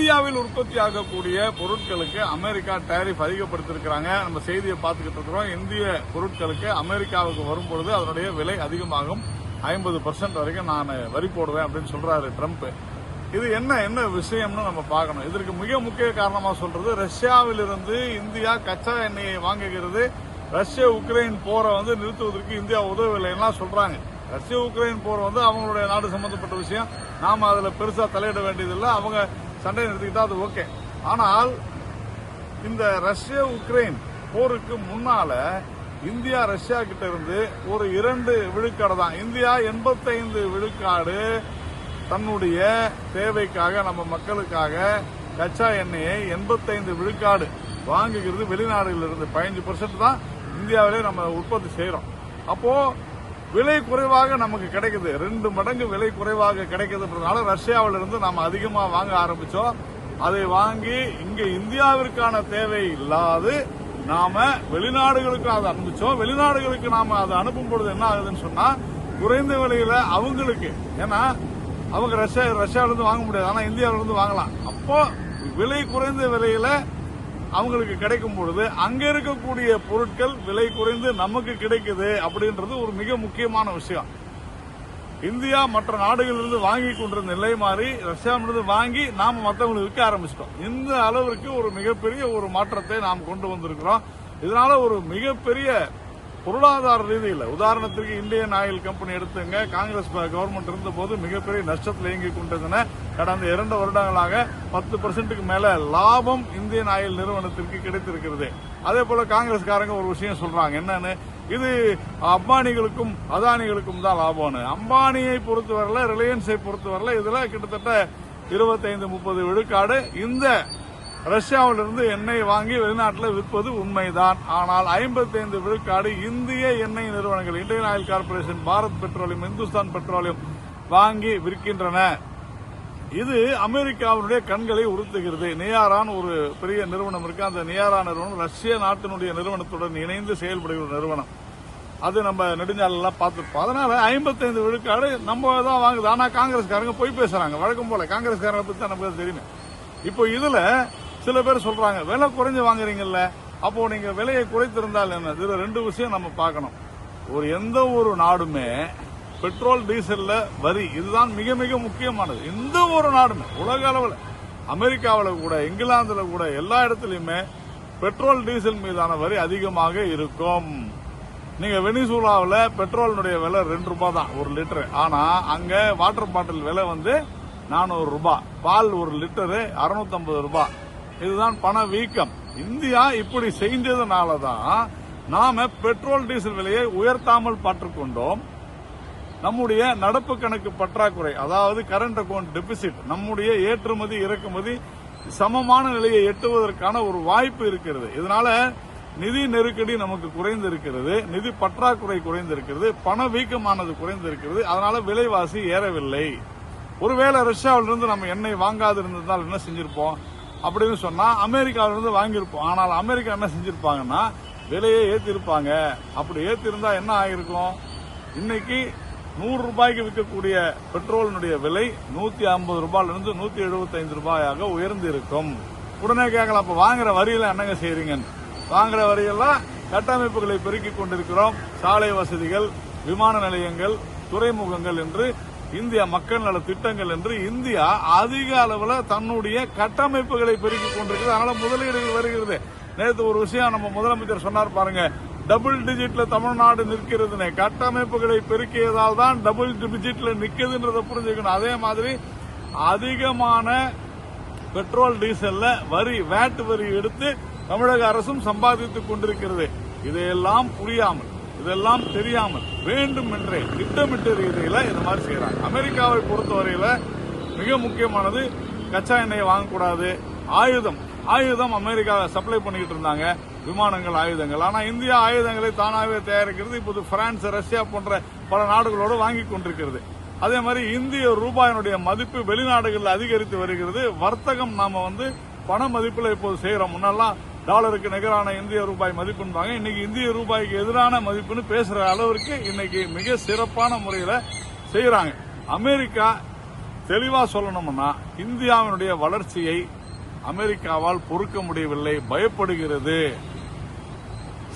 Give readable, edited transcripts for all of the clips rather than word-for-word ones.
இந்தியாவில் உற்பத்தி ஆகக்கூடிய பொருட்களுக்கு அமெரிக்கா டேரிஃப் அதிகப்படுத்திருக்கிறாங்க. நம்ம செய்தியை பார்த்துக்கிட்டு இருக்கிறோம். இந்திய பொருட்களுக்கு அமெரிக்காவுக்கு வரும்பொழுது அதனுடைய விலை அதிகமாகும். 50% வரைக்கும் நான் வரி போடுவேன் அப்படின்னு சொல்றாரு ட்ரம்ப். இது என்ன விஷயம்னு நம்ம பார்க்கணும். இதற்கு மிக முக்கிய காரணமா சொல்றது, ரஷ்யாவிலிருந்து இந்தியா கச்சா எண்ணெயை வாங்குகிறது. ரஷ்ய உக்ரைன் போரை நிறுத்துவதற்கு இந்தியா உதவவில்லைன்னா சொல்றாங்க. ரஷ்ய உக்ரைன் போர் அவங்களுடைய நாடு சம்பந்தப்பட்ட விஷயம். நாம அதுல பெருசா தலையிட வேண்டியதில்லை. அவங்க சண்டையை நிறுத்திக்கிட்டா அது ஓகே. ஆனால் இந்த ரஷ்ய உக்ரைன் போருக்கு முன்னால இந்தியா ரஷ்யா கிட்ட இருந்து ஒரு 2 விழுக்காடு தான். இந்தியா 85 விழுக்காடு தன்னுடைய தேவைக்காக, நம்ம மக்களுக்காக கச்சா எண்ணெயை 85 விழுக்காடு வாங்குகிறது வெளிநாடுகளிலிருந்து. 15% தான் இந்தியாவிலே நம்ம உற்பத்தி செய்யறோம். அப்போ விலை குறைவாக நமக்கு கிடைக்குது. 2 மடங்கு விலை குறைவாக கிடைக்குதுன்றதுனால ரஷ்யாவிலிருந்து நாம அதிகமா வாங்க ஆரம்பிச்சோம். அதை வாங்கி இங்க இந்தியாவிற்கான தேவை இல்லாது நாம வெளிநாடுகளுக்கு அதை அனுப்பிச்சோம். வெளிநாடுகளுக்கு நாம அதை அனுப்பும் பொழுது என்ன ஆகுதுன்னு சொன்னா, குறைந்த விலையில அவங்களுக்கு, ஏன்னா அவங்க ரஷ்யாவிலிருந்து வாங்க முடியாது, ஆனா இந்தியாவிலிருந்து வாங்கலாம். அப்போ விலை குறைந்த விலையில அவங்களுக்கு கிடைக்கும் பொழுது அங்க இருக்கக்கூடிய பொருட்கள் விலை குறைந்து நமக்கு கிடைக்குது அப்படின்றது ஒரு மிக முக்கியமான விஷயம். இந்தியா மற்ற நாடுகளிலிருந்து வாங்கி கொண்டிருந்த நிலை மாறி ரஷ்யாவிலிருந்து வாங்கி நாம மற்றவங்களுக்கு விற்க ஆரம்பிச்சிட்டோம். இந்த அளவிற்கு ஒரு மிகப்பெரிய ஒரு மாற்றத்தை நாம் கொண்டு வந்திருக்கிறோம். இதனால ஒரு மிகப்பெரிய பொருளாதார ரீதியில், உதாரணத்திற்கு இந்தியன் ஆயில் கம்பெனி எடுத்துங்க. காங்கிரஸ் கவர்மெண்ட் இருந்த போது மிகப்பெரிய நஷ்டத்தில் இயங்கிக் கொண்டிருந்தன. கடந்த 2 வருடங்களாக 10%க்கு மேல லாபம் இந்தியன் ஆயில் நிறுவனத்திற்கு கிடைத்திருக்கிறது. அதே போல காங்கிரஸ்காரங்க ஒரு விஷயம் சொல்றாங்க, என்னன்னு, இது அம்பானிகளுக்கும் அதானிகளுக்கும் தான் லாபம்னு. அம்பானியை பொறுத்தவரையில, ரிலையன்ஸை பொறுத்தவரையில இதுல கிட்டத்தட்ட 25-30 விழுக்காடு இந்த ரஷ்யாவிலிருந்து எண்ணெய் வாங்கி வெளிநாட்டில் விற்பது உண்மைதான். ஆனால் 55 விழுக்காடு இந்திய எண்ணெய் நிறுவனங்கள், Indian oil corporation, Bharat petroleum, Hindustan petroleum வாங்கி விற்கின்றன. இது அமெரிக்காவுடைய கண்களை உறுத்துகிறது. நியாரான் ஒரு பெரிய நிறுவனம் இருக்கு. அந்த நியாரா நிறுவனம் ரஷ்ய நாட்டினுடைய நிறுவனத்துடன் இணைந்து செயல்படுகிற நிறுவனம். அது நம்ம நெடுஞ்சாலெல்லாம் பார்த்துருப்போம். அதனால 55 விழுக்காடு நம்ம தான் வாங்குது. ஆனா காங்கிரஸ்காரங்க போய் பேசுறாங்க. வழக்கம் போல காங்கிரஸ்காரங்க பத்தி தான் நமக்கு தெரியும். இப்போ இதுல சில பேர் சொல்றாங்க, விலை குறைஞ்சு வாங்குறீங்கல்ல, அப்போ நீங்க விலையை குறைத்திருந்தால் என்ன? இதுல 2 விஷயம் நம்ம பார்க்கணும். எந்த ஒரு நாடுமே பெட்ரோல் டீசல்ல வரி, இதுதான் மிக மிக முக்கியமானது. எந்த ஒரு நாடுமே உலக அளவில், அமெரிக்காவில் கூட, இங்கிலாந்துல கூட, எல்லா இடத்துலயுமே பெட்ரோல் டீசல் மீதான வரி அதிகமாக இருக்கும். நீங்க வெனிசுலாவில் பெட்ரோலினுடைய விலை 2 ரூபாய் தான் 1 லிட்டர். ஆனா அங்க வாட்டர் பாட்டில் விலை 400 ரூபாய், பால் 1 லிட்டரு 650 ரூபாய். இதுதான் பண வீக்கம். இந்தியா இப்படி செஞ்சதுனாலதான் நாம பெட்ரோல் டீசல் விலையை உயர்த்தாமல் பார்த்துக்கொண்டோம். நம்முடைய நடப்பு கணக்கு பற்றாக்குறை, அதாவது கரண்ட் அக்கவுண்ட் டெபிசிட், நம்முடைய ஏற்றுமதி இறக்குமதி சமமான நிலையை எட்டுவதற்கான ஒரு வாய்ப்பு இருக்கிறது. இதனால நிதி நெருக்கடி நமக்கு குறைந்திருக்கிறது, நிதி பற்றாக்குறை குறைந்திருக்கிறது, பண வீக்கமானது குறைந்திருக்கிறது. அதனால விலைவாசி ஏறவில்லை. ஒருவேளை ரஷ்யாவிலிருந்து நம்ம எண்ணெய் வாங்காது இருந்திருந்தால் என்ன செஞ்சிருப்போம் அப்படின்னு சொன்னா, அமெரிக்காவிலிருந்து வாங்கியிருப்போம். ஆனால் அமெரிக்கா என்ன செஞ்சிருப்பாங்கன்னா விலையை ஏத்திருப்பாங்க. அப்படி ஏத்திருந்தா என்ன ஆகிருக்கும்? இன்னைக்கு 100 ரூபாய்க்கு விற்கக்கூடிய பெட்ரோலினுடைய விலை 150 ரூபாயிலிருந்து 175 ரூபாயாக உயர்ந்து இருக்கும். உடனே கேட்கலாம், அப்ப வாங்குற வரியில என்னங்க செய்றீங்கன்னு. வாங்குற வரியெல்லாம் கட்டமைப்புகளை பெருக்கிக் கொண்டிருக்கிறோம். சாலை வசதிகள், விமான நிலையங்கள், துறைமுகங்கள் என்று இந்தியா மக்கள் நல திட்டங்கள் என்று இந்தியா அதிக அளவில் தன்னுடைய கட்டமைப்புகளை பெருக்கிக் கொண்டிருக்கிறது. அதனால முதலீடுகள் வருகிறது. நேற்று ஒரு விஷயம் நம்ம முதலமைச்சர் சொன்னார் பாருங்க, டபுள் டிஜிட்ல தமிழ்நாடு நிற்கிறதுன்னு. கட்டமைப்புகளை பெருக்கியதால் தான் டபுள் டிஜிட்ல நிற்குதுன்றதை புரிஞ்சுக்கணும். அதே மாதிரி அதிகமான பெட்ரோல் டீசல்ல வரி, வேட் வரி எடுத்து தமிழக அரசும் சம்பாதித்துக் கொண்டிருக்கிறது. இதையெல்லாம் புரியாமல், இதெல்லாம் தெரியாமல் வேண்டும் என்றே திட்டமிட்ட ரீதியில இந்த மாதிரி செய்யறாங்க. அமெரிக்காவை பொறுத்தவரையில மிக முக்கியமானது கச்சா எண்ணெயை வாங்கக்கூடாது. ஆயுதம் அமெரிக்கா சப்ளை பண்ணிட்டு இருந்தாங்க, விமானங்கள், ஆயுதங்கள். ஆனா இந்தியா ஆயுதங்களை தானாகவே தயாரிக்கிறது. இப்போது பிரான்ஸ், ரஷ்யா போன்ற பல நாடுகளோடு வாங்கி கொண்டிருக்கிறது. அதே மாதிரி இந்திய ரூபாயினுடைய மதிப்பு வெளிநாடுகளில் அதிகரித்து வருகிறது. வர்த்தகம் நாம பண மதிப்புல இப்போது செய்யறோம். முன்னெல்லாம் டாலருக்கு நிகரான இந்திய ரூபாய் மதிப்புன்றாங்க. இன்னைக்கு இந்திய ரூபாய்க்கு எதிரான மதிப்புன்னு பேசுற அளவிற்கு இன்னைக்கு மிக சிறப்பான முறையில செய்யறாங்க. அமெரிக்கா தெளிவா சொல்லணும்னா இந்தியாவினுடைய வளர்ச்சியை அமெரிக்காவால் பொறுக்க முடியவில்லை, பயப்படுகிறது.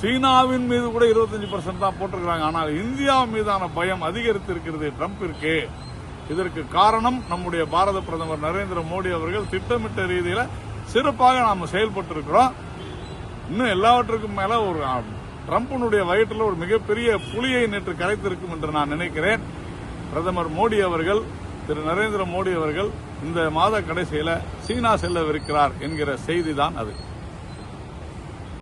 சீனாவின் மீது கூட 25% தான் போட்டிருக்கிறாங்க. ஆனால் இந்தியா மீதான பயம் அதிகரித்திருக்கிறது ட்ரம்பிற்கு. இதற்கு காரணம் நம்முடைய பாரத பிரதமர் நரேந்திர மோடி அவர்கள் திட்டமிட்ட ரீதியில சிறப்பாக நாம் செயல்பட்டிருக்கிறோம். இன்னும் எல்லாவற்றுக்கும் மேல ஒரு ட்ரம்பினுடைய வயிற்றில் ஒரு மிகப்பெரிய புலியை நேற்று கரைத்திருக்கும் என்று நான் நினைக்கிறேன். பிரதமர் மோடி அவர்கள், திரு நரேந்திர மோடி அவர்கள் இந்த மாத கடைசியில சீனா செல்லவிருக்கிறார் என்கிற செய்தி தான் அது.